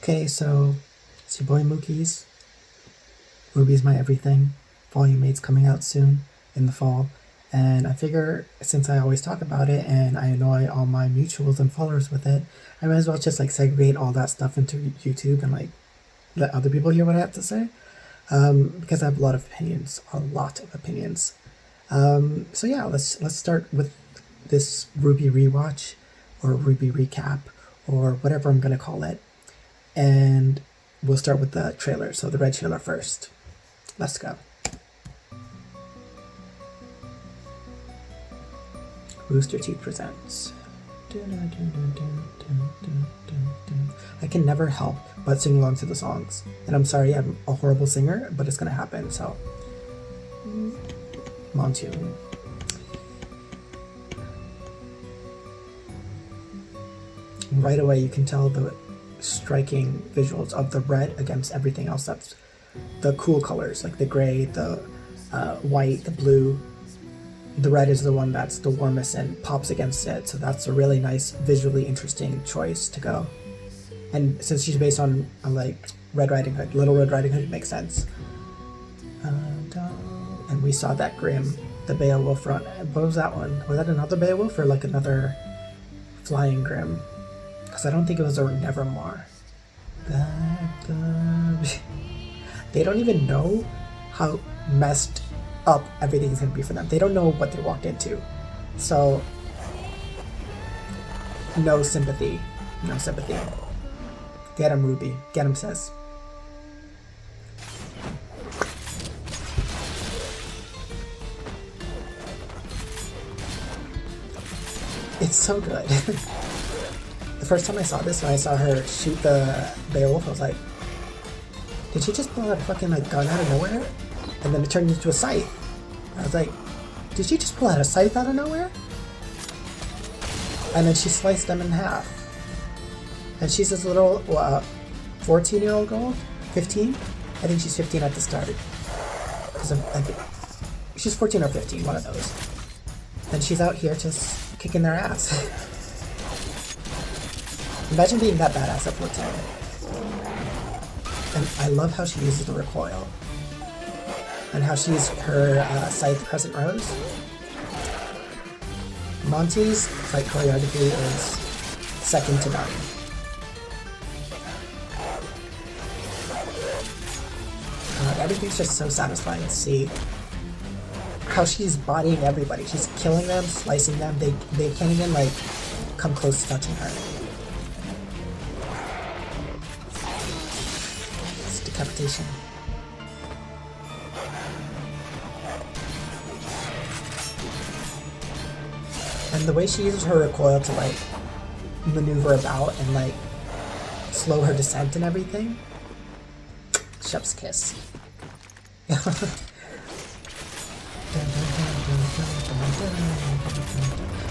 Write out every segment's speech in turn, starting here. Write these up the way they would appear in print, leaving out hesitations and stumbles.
Okay, so it's your boy Mookie's. RWBY's My Everything. Volume 8's coming out soon in the fall. And I figure since I always talk about it and I annoy all my mutuals and followers with it, I might as well just like segregate all that stuff into YouTube and like let other people hear what I have to say. Because I have a lot of opinions. So yeah, let's start with this RWBY rewatch or RWBY recap or whatever I'm gonna call it. And we'll start with the trailer, so the red trailer first. Let's go. Rooster Teeth presents. I can never help but sing along to the songs. And I'm sorry, I'm a horrible singer, but it's gonna happen, so. I'm on tune. Right away you can tell the striking visuals of the red against everything else. That's the cool colors, like the gray, the white, the blue. The red is the one that's the warmest and pops against it, so that's a really nice, visually interesting choice to go. And since she's based on like Red Riding Hood, Little Red Riding Hood, it makes sense. And we saw that Grim, the Beowulf run. What was that one? Was that another Beowulf or like another flying Grim? Because I don't think it was a Nevermore. They don't even know how messed up everything's gonna be for them. They don't know what they walked into. So, no sympathy. No sympathy. Get him, RWBY. Get him, sis. It's so good. The first time I saw this, when I saw her shoot the Beowulf, I was like, did she just pull out a fucking like gun out of nowhere? And then it turned into a scythe. I was like, did she just pull out a scythe out of nowhere? And then she sliced them in half. And she's this little 14-year-old girl? 15? I think she's 15 at the start. Because she's 14 or 15, one of those. And she's out here just kicking their ass. Imagine being that badass at 14. And I love how she uses the recoil. And how she used her scythe Crescent Rose. Monty's fight choreography is second to none. Everything's just so satisfying to see. How she's bodying everybody. She's killing them, slicing them. They can't even like come close to touching her. It's decapitation. And the way she uses her recoil to like maneuver about and like slow her descent and everything. Chef's kiss.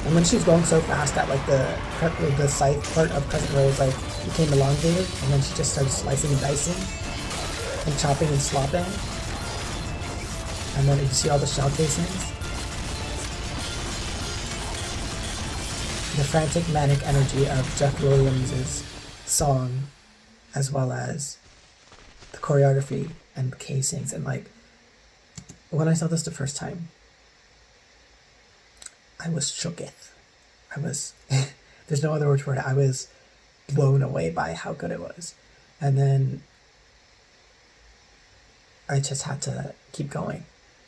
And when she's going so fast that like the scythe part of Crescent Rose like became elongated, and then she just started slicing and dicing and chopping and slopping, and then you see all the shell casings. The frantic manic energy of Jeff Williams' song, as well as the choreography and the casings, and like when I saw this the first time, I was shooketh. I was there's no other word for it. I was blown away by how good it was. And then I just had to keep going.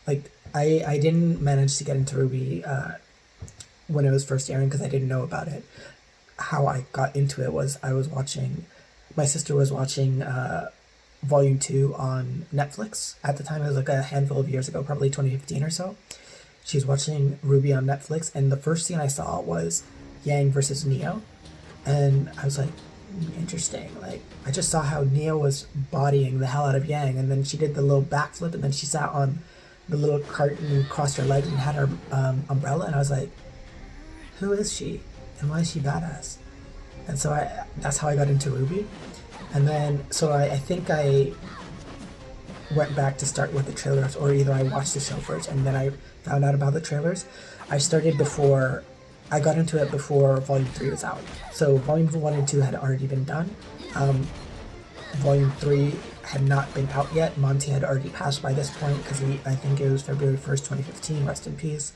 Like I didn't manage to get into RWBY when it was first airing because I didn't know about it. How I got into it was my sister was watching Volume 2 on Netflix. At the time, it was like a handful of years ago, probably 2015 or so. She was watching RWBY on Netflix, and the first scene I saw was Yang versus Neo. And I was like, interesting. Like, I just saw how Neo was bodying the hell out of Yang, and then she did the little backflip, and then she sat on the little cart and crossed her legs and had her umbrella, and I was like, who is she? And why is she badass? And so that's how I got into RWBY. And then, so I think I went back to start with the trailers, or either I watched the show first and then I found out about the trailers. I got into it before Volume 3 was out. So Volume 1 and 2 had already been done. Volume 3 had not been out yet. Monty had already passed by this point because I think it was February 1st, 2015, rest in peace.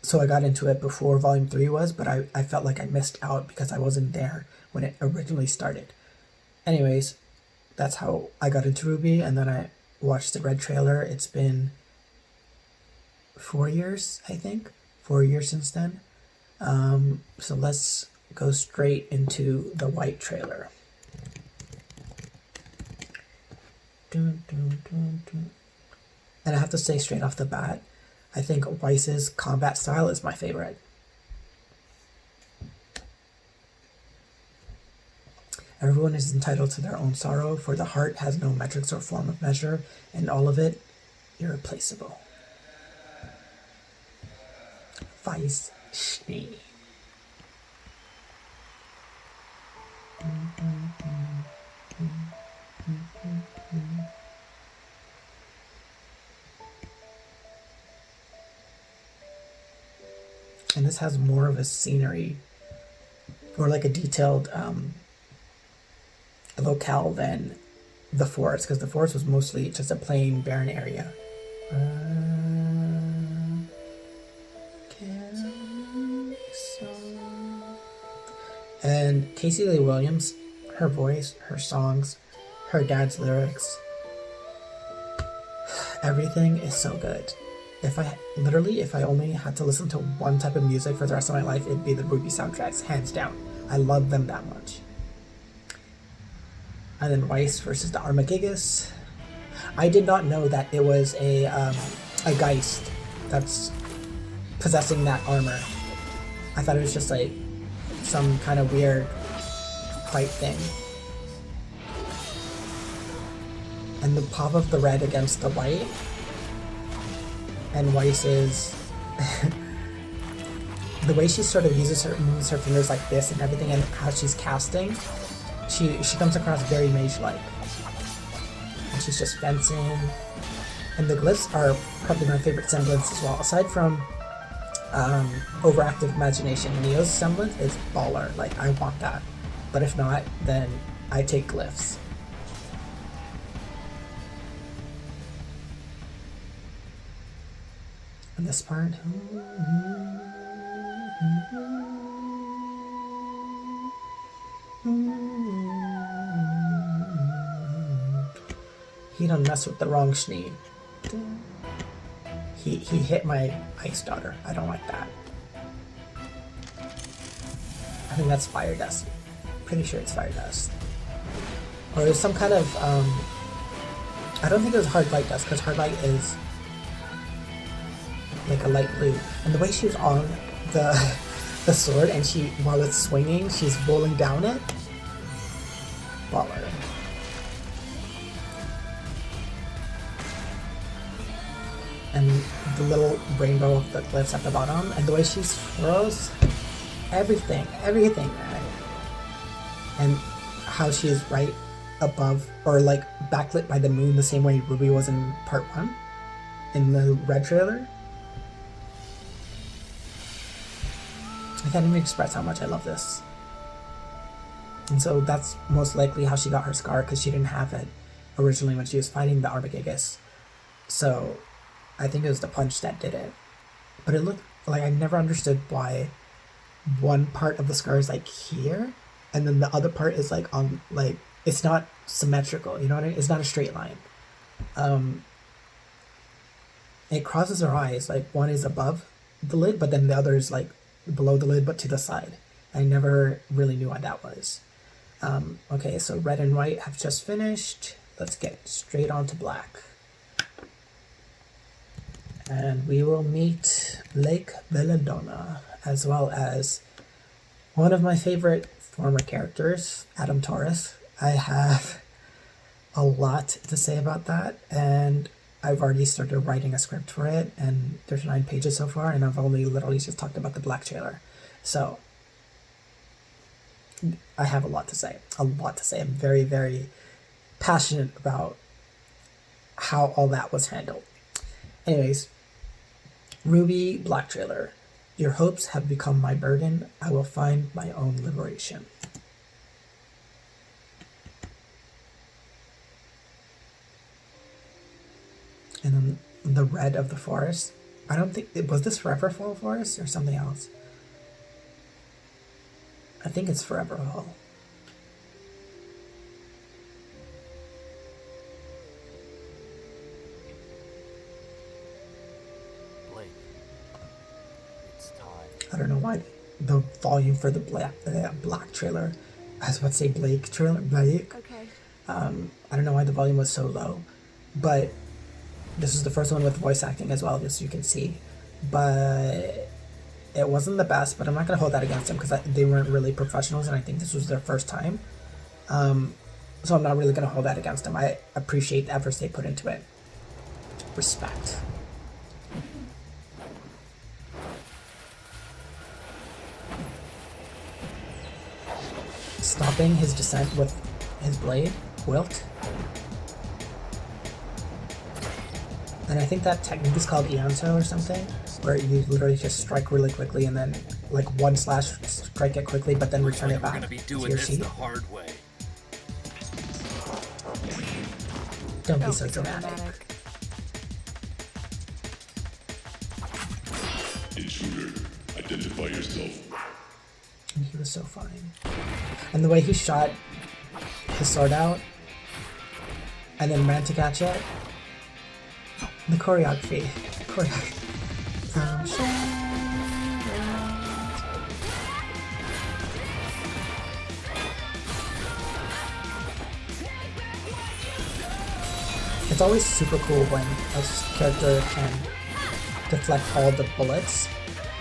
So I got into it before Volume 3 was, but I felt like I missed out because I wasn't there when it originally started. Anyways, that's how I got into RWBY, and then I watched the Red trailer. It's been 4 years, I think. 4 years since then. So let's go straight into the White trailer. And I have to say straight off the bat, I think Weiss's combat style is my favorite. Everyone is entitled to their own sorrow, for the heart has no metrics or form of measure, and all of it irreplaceable. Weiss Schnee. And this has more of a scenery, or like a detailed locale than the forest, because the forest was mostly just a plain barren area. And Casey Lee Williams, her voice, her songs, her dad's lyrics, everything is so good. If I only had to listen to one type of music for the rest of my life, it'd be the RWBY soundtracks, hands down. I love them that much. And then Weiss versus the Armagigas. I did not know that it was a Geist that's possessing that armor. I thought it was just like some kind of weird fight thing. And the pop of the red against the white, and Weiss is the way she sort of moves her fingers like this and everything, and how she's casting, she comes across very mage-like. And she's just fencing. And the glyphs are probably my favorite semblance as well. Aside from overactive imagination, Neo's semblance is baller. Like, I want that. But if not, then I take glyphs. And this part. He done mess with the wrong Schnee. He hit my ice daughter. I don't like that. I think that's fire dust. Pretty sure it's fire dust. Or there's some kind of I don't think it was hard light dust, because hard light is like a light blue. And the way she was on the sword, and while it's swinging, she's rolling down it. Baller. And the little rainbow of the glyphs at the bottom, and the way she swirls, everything, man. And how she is right above, or like backlit by the moon, the same way RWBY was in part 1 in the Red trailer. I can't even express how much I love this. And so that's most likely how she got her scar, because she didn't have it originally when she was fighting the Armagigas. So I think it was the punch that did it. But it looked like, I never understood why one part of the scar is like here, and then the other part is like on, like, it's not symmetrical, you know what I mean? It's not a straight line. It crosses her eyes, like one is above the lid, but then the other is like below the lid but to the side. I never really knew what that was. Okay, so red and white have just finished. Let's get straight on to black. And we will meet Lake Belladonna, as well as one of my favorite former characters, Adam Taurus. I have a lot to say about that, and I've already started writing a script for it, and there's 9 pages so far, and I've only literally just talked about the black trailer. So I have a lot to say. I'm very, very passionate about how all that was handled. Anyways, RWBY Black trailer. Your hopes have become my burden. I will find my own liberation. And then the red of the forest. I don't think, was this Forever Fall Forest or something else? I think it's Forever Fall. Blake, it's time. I don't know why the volume for the black trailer, I was about to say Blake trailer, Blake. Okay. I don't know why the volume was so low, but this is the first one with voice acting as well, as you can see. But it wasn't the best, but I'm not going to hold that against them because they weren't really professionals and I think this was their first time. So I'm not really going to hold that against them. I appreciate the efforts they put into it. Respect. Stopping his descent with his blade, Wilt. And I think that technique is called Eonto or something, where you literally just strike really quickly and then like one slash strike it quickly, but then return it back to your sheet. The hard way. Don't be so dramatic. Intruder, identify yourself. And he was so fine. And the way he shot his sword out and then ran to catch it. The choreography. It's always super cool when a character can deflect all the bullets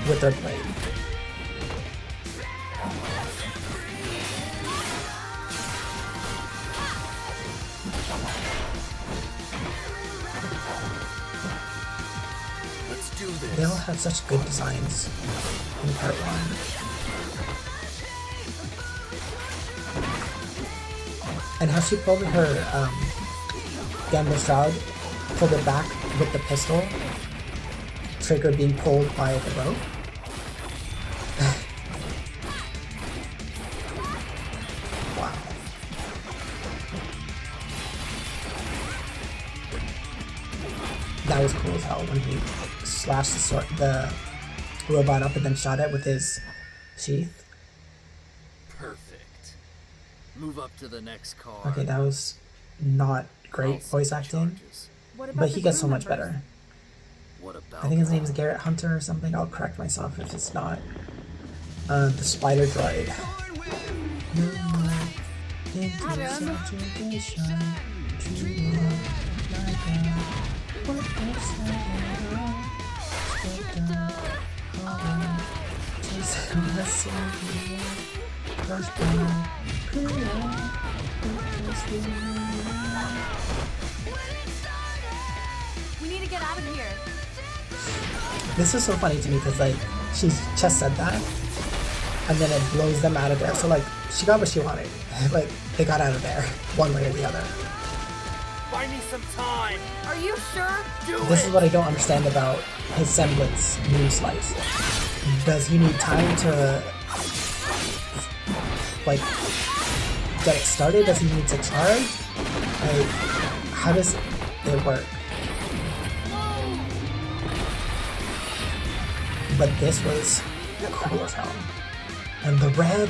with their blade. They all have such good designs in part 1. And how she pulled her Gambler Shroud, pulled it back with the pistol, trigger being pulled by the rope. Wow. That was cool as hell when he slashed the robot up and then shot it with his sheath. Perfect. Move up to the next car. Okay, that was not great voice acting, but he gets so much better. What about I think his name is Garrett Hunter or something. I'll correct myself if it's not. The spider droid. We need to get out of here. This is so funny to me because like she just said that and then it blows them out of there. So like she got what she wanted. Like they got out of there one way or the other. Buy me some time. Are you sure? This is what I don't understand about his semblance meme slice. Does he need time to like get it started? Does he need to charge? Like how does it work? But this was cool as hell. And the red!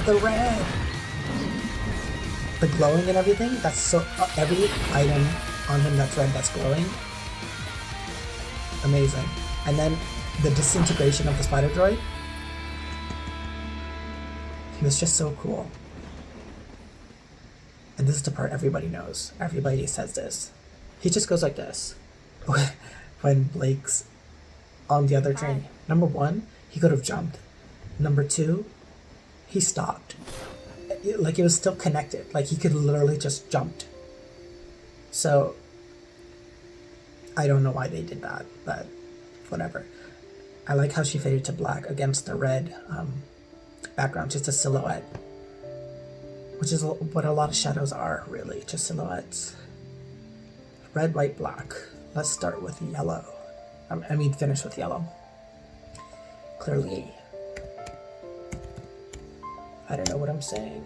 The glowing and everything, that's so, every item on him that's red that's glowing. Amazing. And then the disintegration of the spider droid. He was just so cool. And this is the part everybody knows. Everybody says this. He just goes like this. When Blake's on the other train. Number 1, he could have jumped. Number 2, he stopped. Like it was still connected. Like he could literally just jumped. So I don't know why they did that, but whatever. I like how she faded to black against the red background, just a silhouette. Which is what a lot of shadows are, really, just silhouettes. Red, white, black. Let's start with yellow. I mean, finish with yellow. Clearly. I don't know what I'm saying.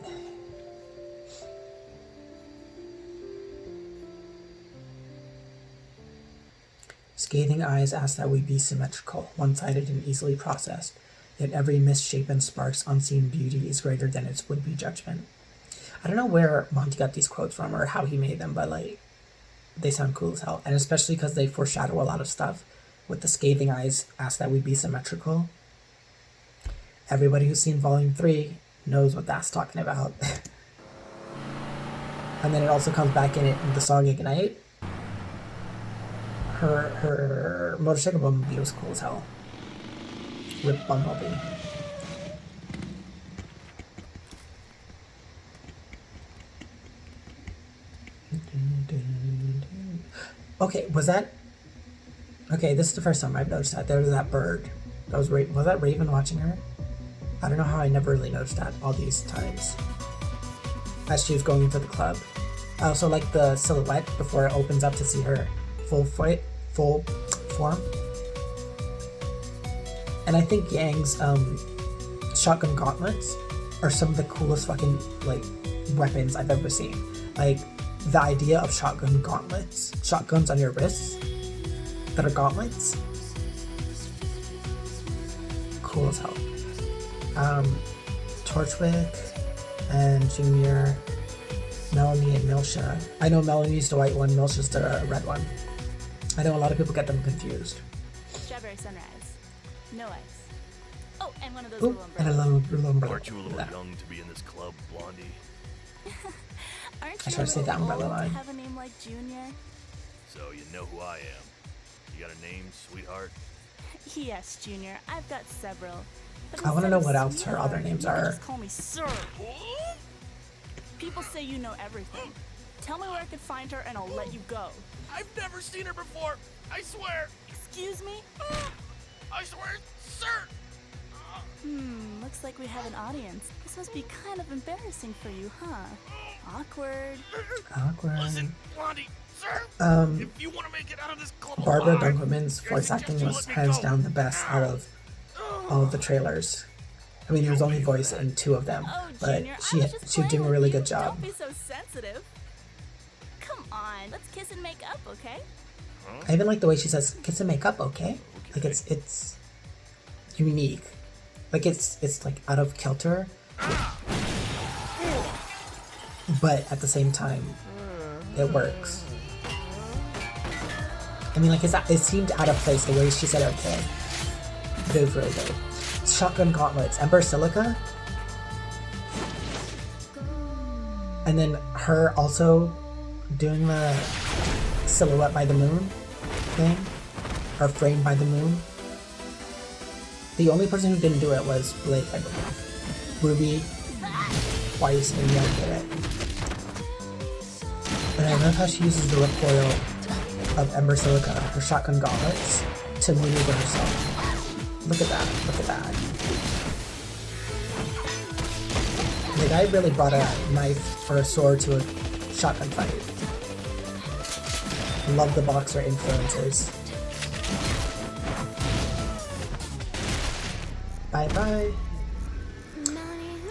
Scathing eyes ask that we be symmetrical, one-sided and easily processed. Yet every misshapen spark's unseen beauty is greater than its would-be judgment. I don't know where Monty got these quotes from or how he made them, but like, they sound cool as hell. And especially because they foreshadow a lot of stuff. With the scathing eyes ask that we be symmetrical. Everybody who's seen Volume 3 knows what that's talking about. And then it also comes back in it in the song Ignite. Her motorcycle Bumblebee was cool as hell. Rip Bumblebee. Okay, was that... Okay, this is the first time I've noticed that. There was that bird. That was that Raven watching her? I don't know how I never really noticed that all these times. As she was going into the club. I also like the silhouette before it opens up to see her full form. And I think Yang's shotgun gauntlets are some of the coolest fucking like weapons I've ever seen. Like the idea of shotgun gauntlets, shotguns on your wrists that are gauntlets, cool as hell. Torchwick and Junior, Melanie and Milsha. I know Melanie's the white one, Milsha's the red one. I know a lot of people get them confused. Strawberry sunrise. No ice. Oh, and one of those Ooh, little and a umbrellas. little umbrella. Aren't you a little young to be in this club, Blondie? Aren't I you try to say that umbrella old to line. have a name like Junior? So you know who I am. You got a name, sweetheart? Yes, Junior. I've got several. But I want to know instead what of else her other sweetheart, names you can are. Just call me Sir. People say you know everything. Tell me where I can find her and I'll let you go. I've never seen her before. I swear. Excuse me? I swear, sir. Looks like we have an audience. This must be kind of embarrassing for you, huh? Awkward. Awkward. Listen, Blondie, sir. If you want to make it out of this club Barbara alive, Dunkelman's I voice suggest acting you was let me hands go. down the best out of all of the trailers. I mean, he was only voiced in 2 of them, Oh, but Junior, she I was just was doing a playing really with good you. job. Don't be so sensitive. Come on, let's kiss and make up, okay? I even like the way she says "kiss and make up," okay? Like it's unique. Like it's like out of kilter, but at the same time, it works. I mean, like it seemed out of place the way she said okay. But it was really good. Shotgun gauntlets, Ember Silica, and then her also doing the silhouette by the moon thing, or framed by the moon. The only person who didn't do it was Blake, I believe. Ruby, twice, and Young did it. And I love how she uses the recoil of Ember Silica, her shotgun gauntlets, to maneuver herself. Look at that, look at that. The guy really brought a knife or a sword to a shotgun fight. Love the boxer influences. Bye bye.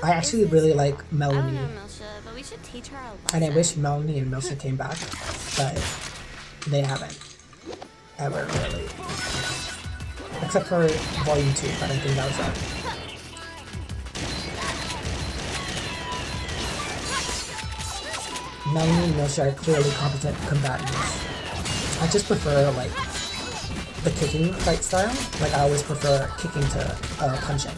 I actually really like Melanie, Milsha, but we should teach her a lesson. and I wish Melanie and Milsha came back, but they haven't. Ever, really. Except for Volume 2, but I think that was it. Melanie and Milsha are clearly competent combatants. I just prefer, like, the kicking fight style. Like, I always prefer kicking to punching.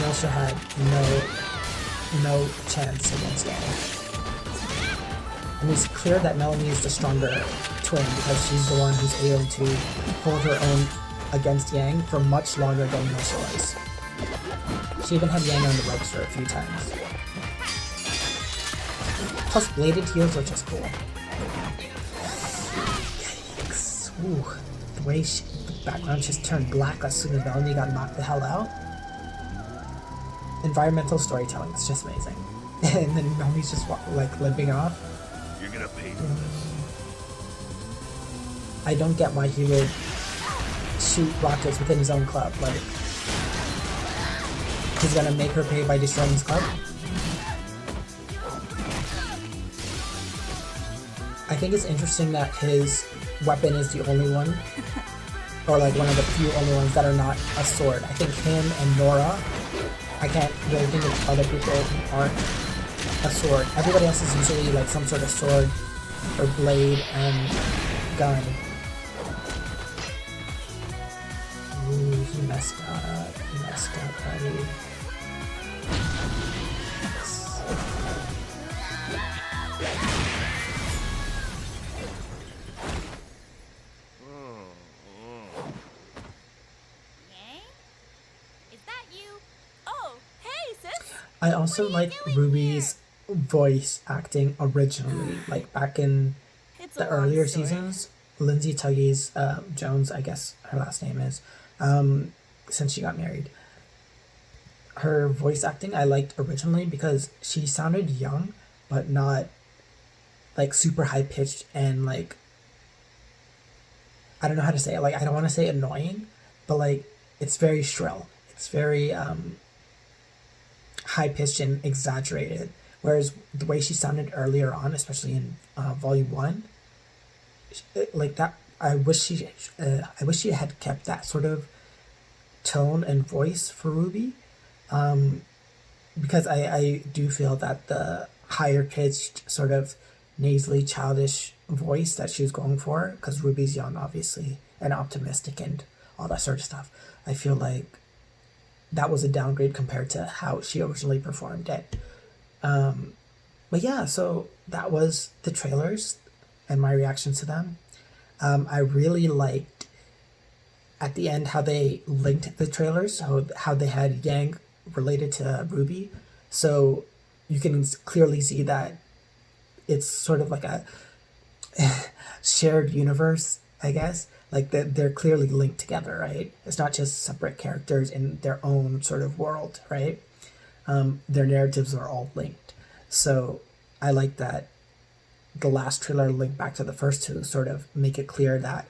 Milsha had no chance against Yang. And it's clear that Melanie is the stronger twin because she's the one who's able to hold her own against Yang for much longer than Milsha was. She even had Yang on the ropes for a few times. Plus bladed heels, which is cool. Yikes. Ooh, the way the background just turned black as soon as Melanie got knocked the hell out. Environmental storytelling is just amazing. And then Melanie's just like limping off. You're gonna pay for this. I don't get why he would shoot rockets within his own club. Like, he's gonna make her pay by destroying his club? I think it's interesting that his weapon is the only one, or like one of the few only ones that are not a sword. I think him and Nora, I can't really think of other people who aren't a sword. Everybody else is usually like some sort of sword or blade and gun. Ooh, he messed up. He messed up, buddy. Is that you? Oh, hey, sis! I also like RWBY's voice acting originally, like back in It's the a long earlier story. seasons. Lindsay Tuggy's Jones, I guess her last name is, since she got married. Her voice acting I liked originally because she sounded young, but not like super high pitched and like, I don't know how to say it. Like, I don't want to say annoying, but like it's very shrill. It's very high pitched and exaggerated. Whereas the way she sounded earlier on, especially in Volume 1, like that, I wish she had kept that sort of tone and voice for RWBY, because I do feel that the higher pitched sort of nasally childish voice that she was going for, because RWBY's young obviously and optimistic and all that sort of stuff, I feel like that was a downgrade compared to how she originally performed it. But yeah, so that was the trailers and my reactions to them. I really liked at the end how they linked the trailers, how they had Yang related to RWBY. So you can clearly see that it's sort of like a shared universe, I guess. Like they're clearly linked together, right? It's not just separate characters in their own sort of world, right? Their narratives are all linked. So I like that the last trailer linked back to the first two, sort of make it clear that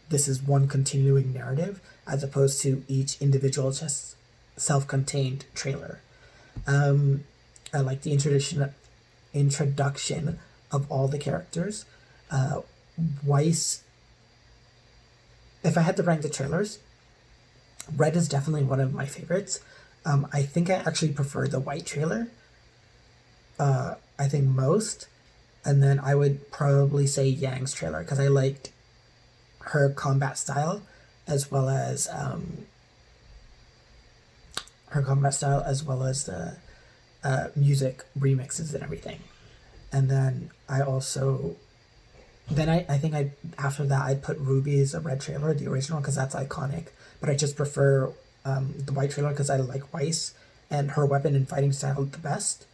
this is one continuing narrative as opposed to each individual just self-contained trailer. I like the introduction of all the characters. Weiss, if I had to rank the trailers, Red is definitely one of my favorites. I think I actually prefer the white trailer, I think most. And then I would probably say Yang's trailer because I liked her combat style as well as the music remixes and everything. And then I think after that I'd put RWBY's Red trailer, the original, because that's iconic. But I just prefer the white trailer because I like Weiss and her weapon and fighting style the best.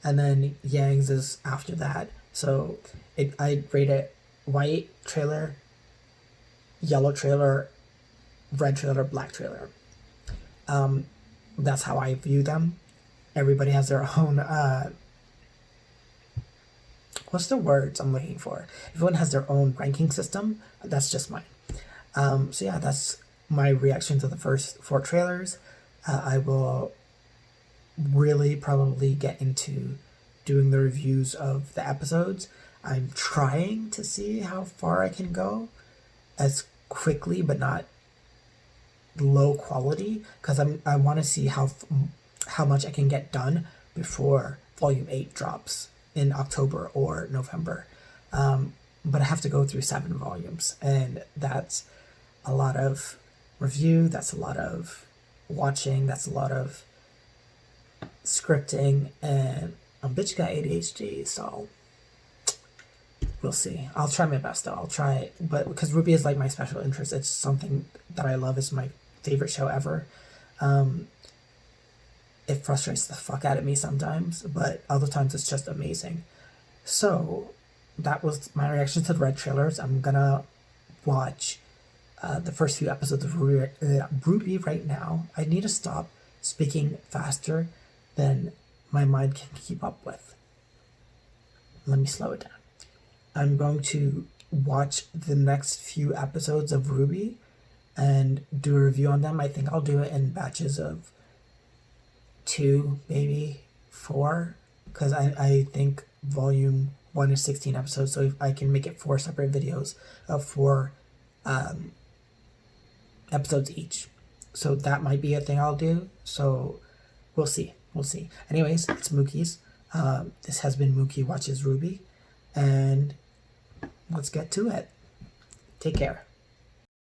And then Yang's is after that. So I'd rate it white trailer, yellow trailer, red trailer, black trailer. That's how I view them. Everybody has their own what's the words I'm looking for? Everyone has their own ranking system. That's just mine. So yeah, that's my reaction to the first 4 trailers. I will really probably get into doing the reviews of the episodes. I'm trying to see how far I can go as quickly but not low quality, because I want to see how much I can get done before Volume 8 drops in October or November. But I have to go through 7 volumes, and that's a lot of review, that's a lot of watching, that's a lot of scripting, and a bitch got ADHD, so we'll see. I'll try my best though. I'll try, but because RWBY is like my special interest, it's something that I love. It's my favorite show ever. It frustrates the fuck out of me sometimes, but other times it's just amazing. So that was my reaction to the Red trailers. I'm gonna watch the first few episodes of RWBY right now. I need to stop speaking faster than my mind can keep up with. Let me slow it down. I'm going to watch the next few episodes of RWBY and do a review on them. I think I'll do it in batches of 2, maybe 4, because I think Volume 1 is 16 episodes, so if I can make it 4 separate videos of 4 episodes each. So that might be a thing I'll do. So we'll see. We'll see. Anyways, it's Mookie's. This has been Moukie Watches RWBY, and let's get to it. Take care.